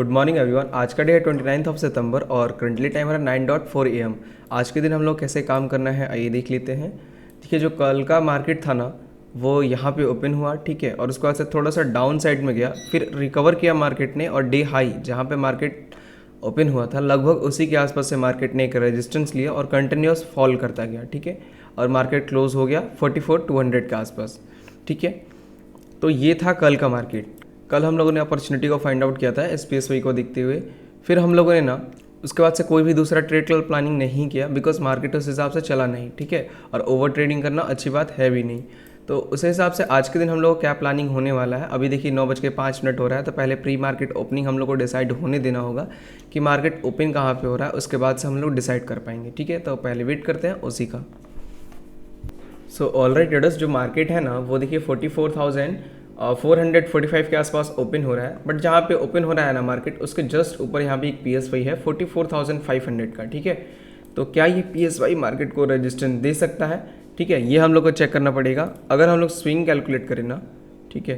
Good morning everyone. आज का day है 29 ऑफ सितंबर और करंटली टाइम है 9:04 AM। आज के दिन हम लोग कैसे काम करना है आइए देख लेते हैं। देखिए, जो कल का मार्केट था ना वो यहाँ पे ओपन हुआ, ठीक है, और उसके बाद से थोड़ा सा डाउन साइड में गया, फिर रिकवर किया मार्केट ने और डे हाई जहाँ पे मार्केट ओपन हुआ था लगभग उसी के आसपास से मार्केट ने एक रेजिस्टेंस लिया और कंटिन्यूस फॉल करता गया, ठीक है, और मार्केट क्लोज हो गया 44,200 के आसपास, ठीक है। तो ये था कल का मार्केट। कल हम लोगों ने अपॉर्चुनिटी को फाइंड आउट किया था SPSY को देखते हुए। फिर हम लोगों ने ना उसके बाद से कोई भी दूसरा ट्रेड कल प्लानिंग नहीं किया बिकॉज मार्केट उस हिसाब से चला नहीं, ठीक है, और ओवर ट्रेडिंग करना अच्छी बात है भी नहीं। तो उस हिसाब से आज के दिन हम लोग क्या प्लानिंग होने वाला है, अभी देखिए 9:05 हो रहा है, तो पहले प्री मार्केट ओपनिंग हम लोग को डिसाइड होने देना होगा कि मार्केट ओपन कहाँ पे हो रहा है, उसके बाद से हम लोग डिसाइड कर पाएंगे, ठीक है। तो पहले वेट करते हैं उसी का। सो ऑलराइट ट्रेडर्स, जो मार्केट है ना वो देखिए 44,445 के आसपास ओपन हो रहा है, बट जहाँ पे ओपन हो रहा है ना मार्केट उसके जस्ट ऊपर यहाँ पे एक PSY है 44,500 का, ठीक है। तो क्या ये PSY मार्केट को रेजिस्टेंस दे सकता है, ठीक है, ये हम लोग को चेक करना पड़ेगा। अगर हम लोग स्विंग कैलकुलेट करें ना, ठीक है,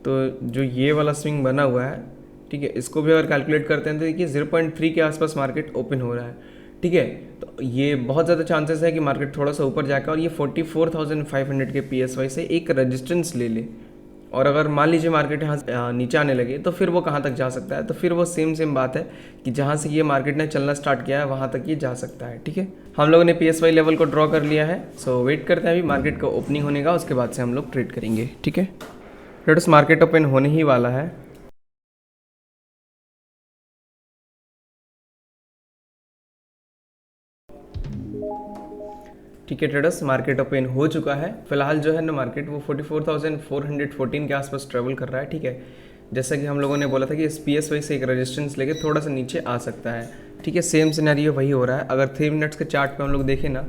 तो जो ये वाला स्विंग बना हुआ है, ठीक है, इसको भी अगर कैलकुलेट करते हैं तो देखिए 0.3 के आसपास मार्केट ओपन हो रहा है, ठीक है। तो ये बहुत ज़्यादा चांसेस है कि मार्केट थोड़ा सा ऊपर जाकर और ये 44,500 के PSY से एक रेजिस्टेंस ले ले, और अगर मान लीजिए मार्केट यहाँ नीचे आने लगे तो फिर वो कहाँ तक जा सकता है। तो फिर वो सेम बात है कि जहाँ से ये मार्केट ने चलना स्टार्ट किया है वहाँ तक ये जा सकता है, ठीक है। हम लोगों ने PSY लेवल को ड्रॉ कर लिया है। सो वेट करते हैं अभी मार्केट का ओपनिंग होने का, उसके बाद से हम लोग ट्रेड करेंगे, ठीक है। ट्रेडर्स, मार्केट ओपन होने ही वाला है। ठीक है ट्रेडर्स, मार्केट ओपन हो चुका है। फिलहाल जो है ना मार्केट वो 44,414 के आसपास ट्रेवल कर रहा है, ठीक है। जैसा कि हम लोगों ने बोला था कि इस PSY से एक रेजिस्टेंस लेके थोड़ा सा नीचे आ सकता है, ठीक है। सेम सिनेरियो वही हो रहा है। अगर 3 मिनट्स के चार्ट पे हम लोग देखें ना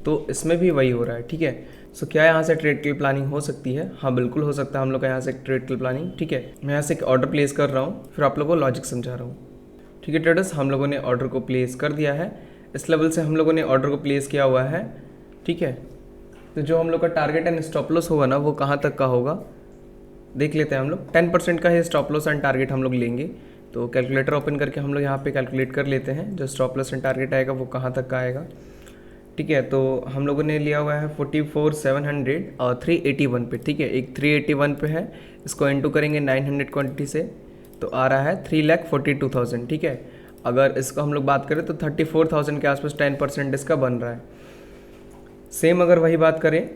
तो इसमें भी वही हो रहा है, ठीक है। सो क्या यहाँ से ट्रेड की प्लानिंग हो सकती है? हाँ बिल्कुल हो सकता है हम लोग का यहाँ से एक ट्रेड की प्लानिंग, ठीक है। मैं यहाँ से एक ऑर्डर प्लेस कर रहा हूँ, फिर आप लोगों को लॉजिक समझा रहा हूँ, ठीक है। ट्रेडर्स, हम लोगों ने ऑर्डर को प्लेस कर दिया है। इस लेवल से हम लोगों ने ऑर्डर को प्लेस किया हुआ है, ठीक है। तो जो हम लोग का टारगेट एंड स्टॉप लॉस होगा ना वो कहाँ तक का होगा देख लेते हैं हम लोग। 10% का ही स्टॉप लॉस एंड टारगेट हम लोग लेंगे। तो कैलकुलेटर ओपन करके हम लोग यहाँ पे कैलकुलेट कर लेते हैं जो स्टॉप लॉस एंड टारगेट आएगा वो कहाँ तक का आएगा, ठीक है। तो हम लोगों ने लिया हुआ है 44,700 और 381 पे, ठीक है। एक 381 पे है, इसको इनटू करेंगे 900 क्वान्टिटी से तो आ रहा है 3,42,000, ठीक है। अगर इसको हम लोग बात करें तो 34,000 के आसपास 10% इसका बन रहा है। सेम अगर वही बात करें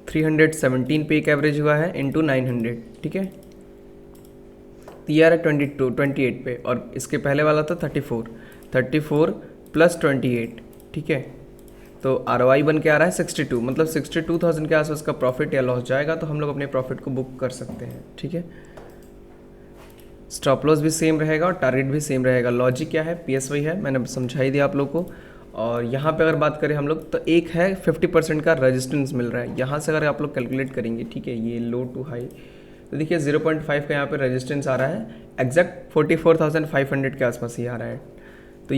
317 पे एक एवरेज हुआ है इंटू 900, ठीक है, तो ये आ रहा है 28 पे, और इसके पहले वाला था 34 प्लस 28, ठीक है। तो ROI बन के आ रहा है 62, मतलब 62,000 के आसपास का प्रॉफिट या लॉस जाएगा तो हम लोग अपने प्रॉफिट को बुक कर सकते हैं, ठीक है। स्टॉप लॉस भी सेम रहेगा और टारगेट भी सेम रहेगा। लॉजिक क्या है, PSY है, मैंने समझा ही दिया आप लोग को। और यहाँ पे अगर बात करें हम लोग तो एक है 50% का रेजिस्टेंस मिल रहा है यहाँ से, अगर आप लोग कैलकुलेट करेंगे, ठीक है, ये लो टू हाई, तो देखिए 0.5 का यहाँ पे रेजिस्टेंस आ रहा है, एग्जैक्ट 44,500 के आसपास ही आ रहा है। तो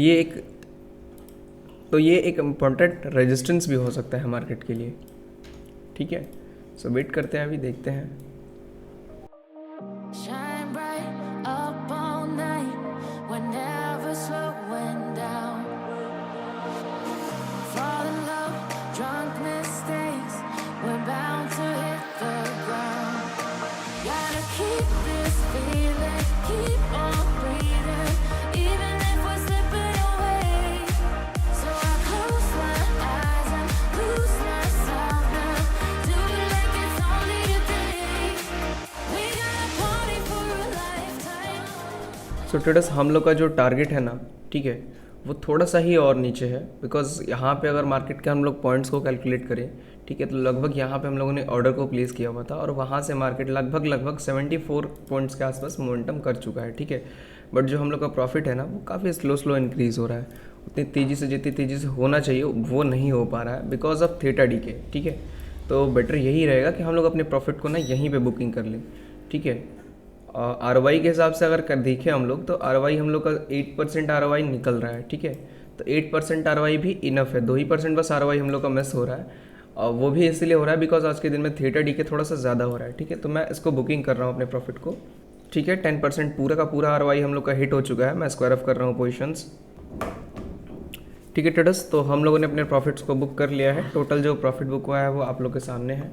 ये एक इम्पॉर्टेंट रेजिस्टेंस भी हो सकता है मार्केट के लिए, ठीक है। सो वेट करते हैं, अभी देखते हैं। सो ट्रेडर्स, हम लोग का जो टारगेट है ना, ठीक है, वो थोड़ा सा ही और नीचे है बिकॉज यहाँ पे अगर मार्केट के हम लोग पॉइंट्स को कैलकुलेट करें, ठीक है, तो लगभग यहाँ पे हम लोगों ने ऑर्डर को प्लेस किया हुआ था और वहाँ से मार्केट लगभग 74 पॉइंट्स के आसपास मोमेंटम कर चुका है, ठीक है। बट जो हम लोग का प्रॉफिट है ना वो काफ़ी स्लो इंक्रीज़ हो रहा है, उतनी तेज़ी से जितनी तेज़ी से होना चाहिए वो नहीं हो पा रहा है बिकॉज ऑफ थीटा डीके, ठीक है। तो बेटर यही रहेगा कि हम लोग अपने प्रॉफिट को ना यहीं पर बुकिंग कर लें, ठीक है। ROI के हिसाब से अगर देखें हम लोग तो ROI हम लोग का 8% ROI निकल रहा है, ठीक है। तो 8% ROI भी इनफ है, 2% बस ROI हम लोग का मिस हो रहा है, और वो भी इसीलिए हो रहा है बिकॉज आज के दिन में थीटा डीके थोड़ा सा ज़्यादा हो रहा है, ठीक है। तो मैं इसको बुकिंग कर रहा हूँ अपने प्रॉफिट को। ठीक है। 10% पूरा का पूरा आरओआई हम लोग का हिट हो चुका है। मैं स्क्वायर ऑफ कर रहा हूँ पोजीशंस, ठीक है ट्रेडर्स। तो हम लोगों ने अपने प्रॉफिट्स को बुक कर लिया है। टोटल जो प्रॉफिट बुक हुआ है वो आप लोग के सामने है,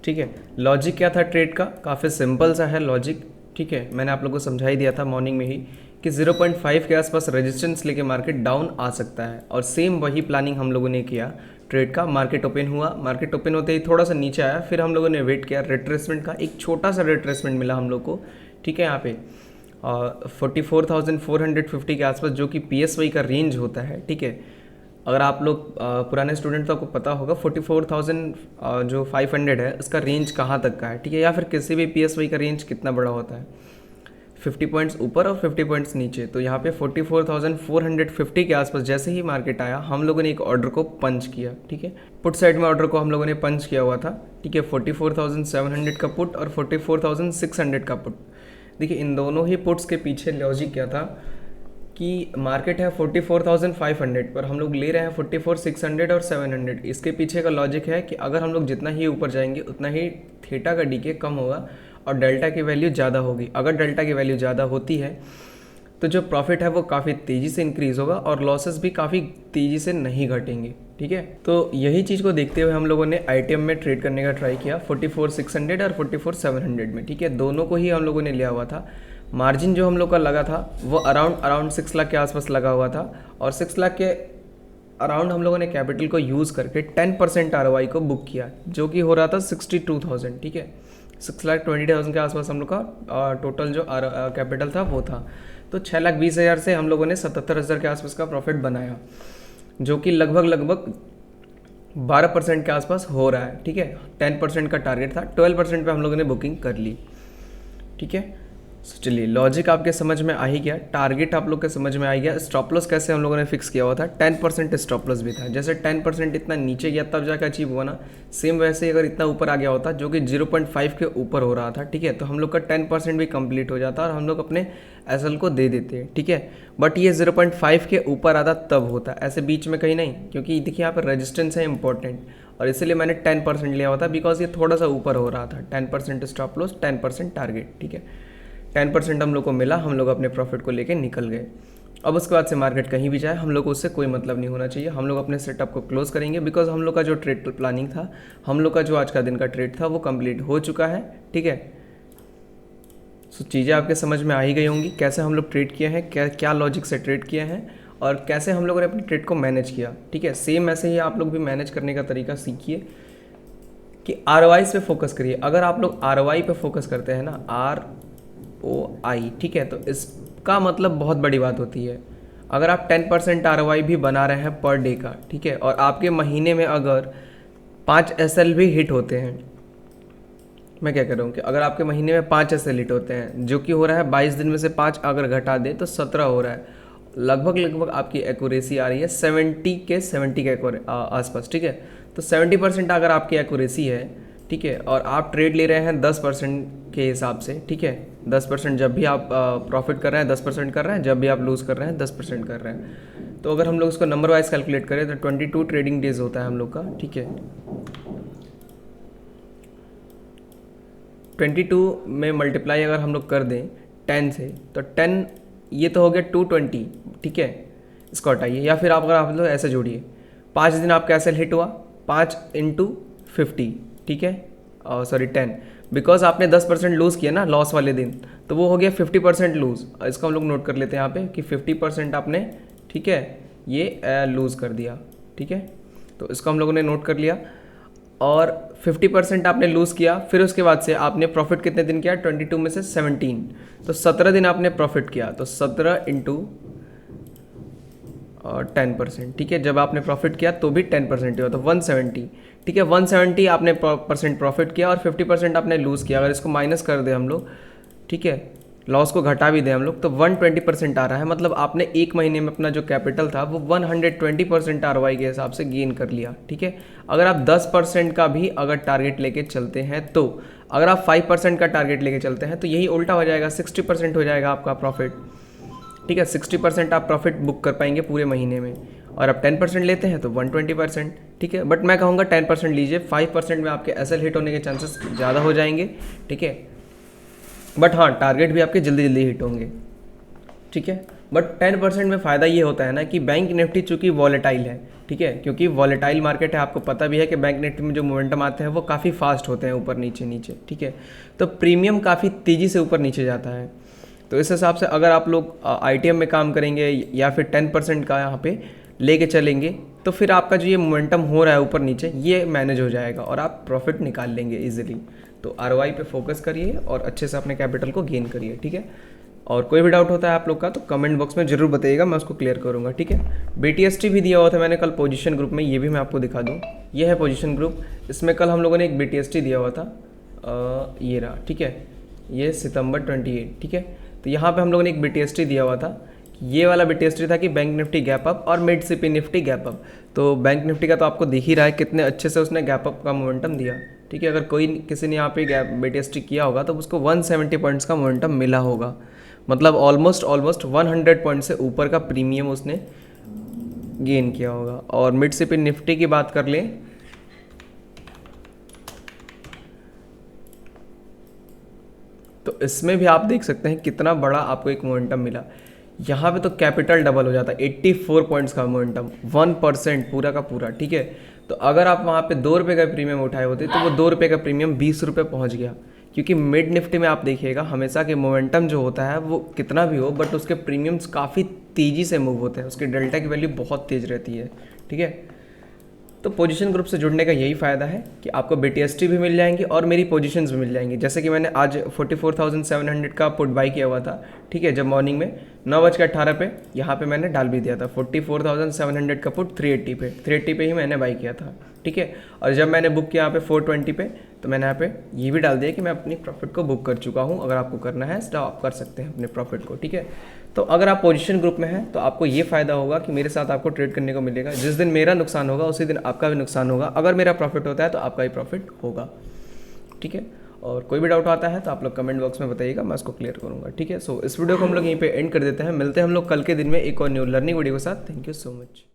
ठीक है। लॉजिक क्या था ट्रेड का, काफ़ी सिंपल सा है लॉजिक, ठीक है। मैंने आप लोग को समझा ही दिया था मॉर्निंग में ही कि 0.5 के आसपास रेजिस्टेंस लेके मार्केट डाउन आ सकता है, और सेम वही प्लानिंग हम लोगों ने किया ट्रेड का। मार्केट ओपन हुआ, मार्केट ओपन होते ही थोड़ा सा नीचे आया, फिर हम लोगों ने वेट किया रिट्रेसमेंट का, एक छोटा सा रिट्रेसमेंट मिला हम लोग को, ठीक है। यहाँ पे 44,450 के आसपास, जो कि PSY का रेंज होता है, ठीक है। अगर आप लोग पुराने स्टूडेंट तो आपको पता होगा 44,000 जो 500 है उसका रेंज कहाँ तक का है, ठीक है। या फिर किसी भी PSY का रेंज कितना बड़ा होता है, 50 पॉइंट्स ऊपर और 50 पॉइंट्स नीचे। तो यहाँ पे 44,450 के आसपास जैसे ही मार्केट आया, हम लोगों ने एक ऑर्डर को पंच किया, ठीक है। पुट साइड में ऑर्डर को हम लोगों ने पंच किया हुआ था, ठीक है। 44,700 का पुट और 44,600 का पुट। देखिए इन दोनों ही पुट्स के पीछे लॉजिक क्या था कि मार्केट है 44,500 पर हम लोग ले रहे हैं 44,600 और 700। इसके पीछे का लॉजिक है कि अगर हम लोग जितना ही ऊपर जाएंगे उतना ही थीटा का डीके कम होगा और डेल्टा की वैल्यू ज़्यादा होगी। अगर डेल्टा की वैल्यू ज़्यादा होती है तो जो प्रॉफिट है वो काफ़ी तेज़ी से इंक्रीज़ होगा और लॉसेस भी काफ़ी तेज़ी से नहीं घटेंगे, ठीक है। तो यही चीज़ को देखते हुए हम लोगों ने ITM में ट्रेड करने का ट्राई किया 44,600 और 44,700 में, ठीक है। दोनों को ही हम लोगों ने लिया हुआ था। मार्जिन जो हम लोग का लगा था वो अराउंड 6 लाख के आसपास लगा हुआ था, और 6 लाख के अराउंड हम लोगों ने कैपिटल को यूज़ करके 10% ROI को बुक किया, जो कि हो रहा था 62,000, ठीक है। 6,20,000 के आसपास हम लोग का टोटल जो कैपिटल था वो था। तो 6,20,000 से हम लोगों ने 77,000 के आसपास का प्रॉफिट बनाया, जो कि लगभग 12% के आसपास हो रहा है, ठीक है। 10% का टारगेट था, 12% पे हम लोगों ने बुकिंग कर ली, ठीक है। चलिए लॉजिक आपके समझ में आ ही गया, टारगेट आप लोग के समझ में आ गया। स्टॉप लॉस कैसे हम लोगों ने फिक्स किया हुआ था, 10% स्टॉप लॉस भी था। जैसे 10% इतना नीचे गया तब जाकर अचीव हुआ ना, सेम वैसे ही अगर इतना ऊपर आ गया होता जो कि 0.5 के ऊपर हो रहा था, ठीक है, तो हम लोग का 10% भी कंप्लीट हो जाता और हम लोग अपने एसएल को दे देते, ठीक है। बट ये 0.5 के ऊपर आता तब होता, ऐसे बीच में कहीं नहीं, क्योंकि देखिए यहाँ पर रेजिस्टेंस है इंपॉर्टेंट, और इसीलिए मैंने 10% लिया हुआ था बिकॉज ये थोड़ा सा ऊपर हो रहा था। 10% स्टॉप लॉस, 10% टारगेट, ठीक है। 10% हम लोग को मिला, हम लोग अपने प्रॉफिट को लेके निकल गए। अब उसके बाद से मार्केट कहीं भी जाए हम लोग को उससे कोई मतलब नहीं होना चाहिए। हम लोग अपने सेटअप को क्लोज करेंगे बिकॉज हम लोग का जो ट्रेड प्लानिंग था, हम लोग का जो आज का दिन का ट्रेड था वो कंप्लीट हो चुका है, ठीक है। सो चीज़ें आपके समझ में आ ही गई होंगी, कैसे हम लोग ट्रेड किए हैं, क्या लॉजिक से ट्रेड किए हैं और कैसे हम लोगों ने अपने ट्रेड को मैनेज किया, ठीक है। सेम ऐसे ही आप लोग भी मैनेज करने का तरीका सीखिए कि ROI पे फोकस करिए। अगर आप लोग ROI पे फोकस करते हैं ना, ROI, ठीक है, तो इसका मतलब बहुत बड़ी बात होती है। अगर आप 10% ROI भी बना रहे हैं पर डे का, ठीक है, और आपके महीने में अगर 5 SL भी हिट होते हैं, मैं क्या कह रहा हूँ कि अगर आपके महीने में 5 SL हिट होते हैं, जो कि हो रहा है 22 दिन में से 5 अगर घटा दे तो 17 हो रहा है, लगभग आपकी एक्यूरेसी आ रही है 70 के आसपास, ठीक है। तो 70% अगर आपकी एक्यूरेसी है, ठीक है, और आप ट्रेड ले रहे हैं 10% के हिसाब से, ठीक है। 10% जब भी आप प्रॉफिट कर रहे हैं 10% कर रहे हैं, जब भी आप लूज़ कर रहे हैं 10% कर रहे हैं। तो अगर हम लोग उसको नंबर वाइज कैलकुलेट करें तो 22 ट्रेडिंग डेज होता है हम लोग का, ठीक है। 22 में मल्टीप्लाई अगर हम लोग कर दें 10 से, तो 10 ये तो हो गया 220, ठीक है, इसको हटाइए। या फिर अगर आप लोग ऐसे जोड़िए, 5 दिन आपका ऐसे हिट हुआ, 5 × 50, ठीक है, सॉरी 10, बिकॉज आपने 10% लूज़ किया ना लॉस वाले दिन, तो वो हो गया 50% लूज़। इसको हम लोग नोट कर लेते हैं यहाँ पे कि 50% आपने, ठीक है, ये लूज़ कर दिया, ठीक है। तो इसको हम लोगों ने नोट कर लिया, और 50% आपने लूज़ किया, फिर उसके बाद से आपने प्रॉफिट कितने दिन किया, 22 में से 17, तो 17 दिन आपने प्रॉफिट किया, तो 17 × 10%, ठीक है। जब आपने प्रॉफिट किया तो भी 10% हुआ, तो 170, ठीक है। 170 आपने % प्रॉफिट किया और 50% आपने लूज़ किया। अगर इसको माइनस कर दे हम लोग, ठीक है, लॉस को घटा भी दें हम लोग, तो 120% आ रहा है। मतलब आपने एक महीने में अपना जो कैपिटल था वो 120% ROI के हिसाब से गेन कर लिया, ठीक है। अगर आप 10% का भी अगर टारगेट लेके चलते हैं, तो अगर आप 5% का टारगेट लेके चलते हैं तो यही उल्टा हो जाएगा, 60% हो जाएगा आपका प्रॉफिट, ठीक है। 60% आप प्रॉफिट बुक कर पाएंगे पूरे महीने में, और आप 10% लेते हैं तो 120%, ठीक है। बट मैं कहूँगा 10% लीजिए, 5% में आपके SL हिट होने के चांसेस ज़्यादा हो जाएंगे, ठीक है। बट हाँ, टारगेट भी आपके जल्दी जल्दी हिट होंगे, ठीक है। बट 10% में फ़ायदा ये होता है ना कि बैंक निफ्टी चूँकि वॉलेटाइल है, ठीक है, क्योंकि वॉलेटाइल मार्केट है, आपको पता भी है कि बैंक निफ्टी में जो मोमेंटम आते हैं वो काफ़ी फास्ट होते हैं, ऊपर नीचे नीचे, ठीक है। तो प्रीमियम काफ़ी तेज़ी से ऊपर नीचे जाता है। तो इस हिसाब से अगर आप लोग ITM में काम करेंगे या फिर 10% का यहाँ पे लेके चलेंगे, तो फिर आपका जो ये मोमेंटम हो रहा है ऊपर नीचे, ये मैनेज हो जाएगा और आप प्रॉफिट निकाल लेंगे इजीली। तो ROI पे फोकस करिए और अच्छे से अपने कैपिटल को गेन करिए, ठीक है। और कोई भी डाउट होता है आप लोग का तो कमेंट बॉक्स में ज़रूर बताइएगा, मैं उसको क्लियर करूँगा, ठीक है। BTST भी दिया हुआ था मैंने कल पोजीशन ग्रुप में, ये भी मैं आपको दिखा दूँ। ये है पोजीशन ग्रुप, इसमें कल हम लोगों ने एक BTST दिया हुआ था, ये रहा, ठीक है, ये सितंबर 28, ठीक है। तो यहाँ पे हम लोगों ने एक BTST दिया हुआ था, ये वाला BTST था कि बैंक निफ्टी गैप अप और mid CP Nifty gap up. तो बैंक निफ्टी का तो आपको दिख ही रहा है कितने अच्छे से उसने गैप अप का मोमेंटम दिया, ठीक है। अगर कोई किसी ने यहाँ पे BTST किया होगा तो उसको 170 पॉइंट्स का मोमेंटम मिला होगा, मतलब ऑलमोस्ट 100 पॉइंट से ऊपर का प्रीमियम उसने गेन किया होगा। और मिड CP निफ्टी की बात कर लें तो इसमें भी आप देख सकते हैं कितना बड़ा आपको एक मोमेंटम मिला। यहाँ पे तो कैपिटल डबल हो जाता है, 84 पॉइंट्स का मोमेंटम, 1% पूरा का पूरा, ठीक है। तो अगर आप वहाँ पे 2 रुपये का प्रीमियम उठाए होते तो वो 2 रुपये का प्रीमियम 20 रुपये पहुँच गया। क्योंकि मिड निफ्टी में आप देखिएगा हमेशा के मोमेंटम जो होता है वो कितना भी हो, बट उसके प्रीमियम्स काफ़ी तेज़ी से मूव होते हैं, उसकी डेल्टा की वैल्यू बहुत तेज़ रहती है, ठीक है। तो पोजीशन ग्रुप से जुड़ने का यही फ़ायदा है कि आपको BTST भी मिल जाएंगी और मेरी पोजीशंस भी मिल जाएंगी। जैसे कि मैंने आज 44,700 का पुट बाई किया हुआ था, ठीक है, जब मॉर्निंग में 9:18 पे यहाँ पे मैंने डाल भी दिया था 44,700 का पुट 380 पे ही मैंने बाई किया था, ठीक है। और जब मैंने बुक किया यहाँ पे 420 पे, तो मैंने यहाँ पे ये भी डाल दिया कि मैं अपनी प्रॉफिट को बुक कर चुका हूँ। अगर आपको करना है तो आप कर सकते हैं अपने प्रॉफिट को, ठीक है। तो अगर आप पोजीशन ग्रुप में हैं तो आपको ये फ़ायदा होगा कि मेरे साथ आपको ट्रेड करने को मिलेगा। जिस दिन मेरा नुकसान होगा उसी दिन आपका भी नुकसान होगा, अगर मेरा प्रॉफिट होता है तो आपका भी प्रॉफिट होगा, ठीक है। और कोई भी डाउट आता है तो आप लोग कमेंट बॉक्स में बताइएगा, मैं उसको क्लियर करूँगा, ठीक है। सो इस वीडियो को हम लोग यहीं पे एंड कर देते हैं, मिलते हैं हम लोग कल के दिन में एक और न्यू लर्निंग वीडियो के साथ। Thank you so much.